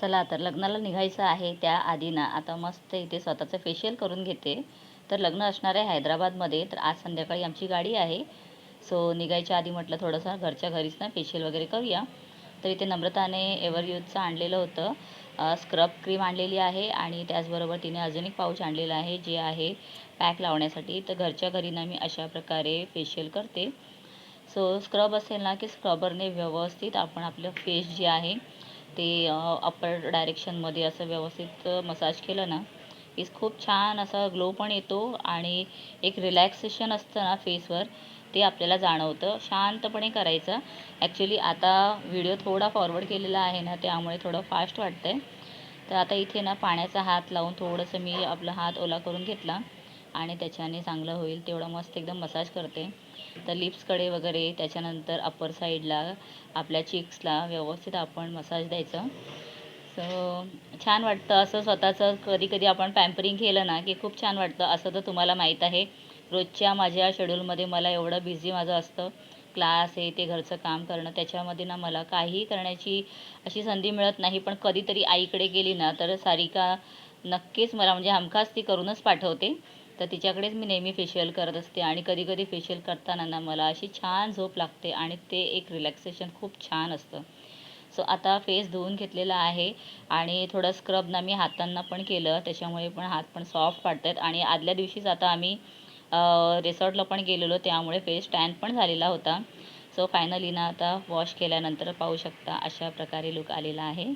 चला तर लग्नाला निघायचं आहे त्याआधी ना आता मस्त इथे स्वतःचं फेशियल करून घेते. तर लग्न असणार आहे हैदराबादमध्ये, तर आज संध्याकाळी आमची गाडी आहे. सो निघायच्या आधी म्हटलं थोडंसं घरच्या घरीच ना फेशियल वगैरे करूया. तर इथे नम्रताने एव्हरयूथचं आणलेलं होतं स्क्रब क्रीम आणलेली आहे आणि त्याचबरोबर तिने अजून एक पाऊच आणलेलं आहे जे आहे पॅक लावण्यासाठी. तर घरच्या घरी ना मी अशा प्रकारे फेशियल करते. सो स्क्रब असेल ना की स्क्रबरने व्यवस्थित आपण आपलं फेस जे आहे ते अपर डायरेक्शनमध्ये असं व्यवस्थित मसाज केलं ना की खूप छान असा ग्लो पण येतो आणि एक रिलॅक्सेशन असतं ना फेसवर ते आपल्याला जाणवतं. शांतपणे करायचं. ॲक्च्युली आता व्हिडिओ थोडा फॉरवर्ड केलेला आहे ना त्यामुळे थोडं फास्ट वाटतं आहे. तर आता इथे ना पाण्याचा हात लावून थोडंसं मी आपला हात ओला करून घेतला आणि त्याच्याने चांगलं होईल तेवढं मस्त एकदम मसाज करते. तर लिप्सकडे वगैरे त्याच्यानंतर अप्पर साईडला आपल्या चिक्सला व्यवस्थित आपण मसाज द्यायचं. सो छान वाटतं असं स्वतःचं कधी कधी आपण पॅम्परिंग केलं ना की खूप छान वाटतं. असं तर तुम्हाला माहीत आहे रोजच्या माझ्या शेड्यूलमध्ये मला एवढं बिझी माझं असतं, क्लास हे ते घरचं काम करणं, त्याच्यामध्ये ना मला काहीही करण्याची अशी संधी मिळत नाही. पण कधीतरी आईकडे गेली ना तर सारिका नक्कीच मला म्हणजे हमखास ती करूनच पाठवते. तर तिच्याकडेच मी नेहमी फेशियल करत असते आणि कधी कधी फेशियल करताना ना मला अशी छान झोप लागते आणि ते एक रिलॅक्सेशन खूप छान असतं. सो आता फेस धुवून घेतलेला आहे आणि थोडं स्क्रब ना मी हातांना पण केलं त्याच्यामुळे पण हात पण सॉफ्ट वाटत आहेत. आणि आदल्या दिवशीच आता आम्ही रिसॉर्टला पण गेलेलो त्यामुळे फेस टॅन पण झालेला होता. सो फायनली ना आता वॉश केल्यानंतर पाहू शकता अशा प्रकारे लुक आलेला आहे.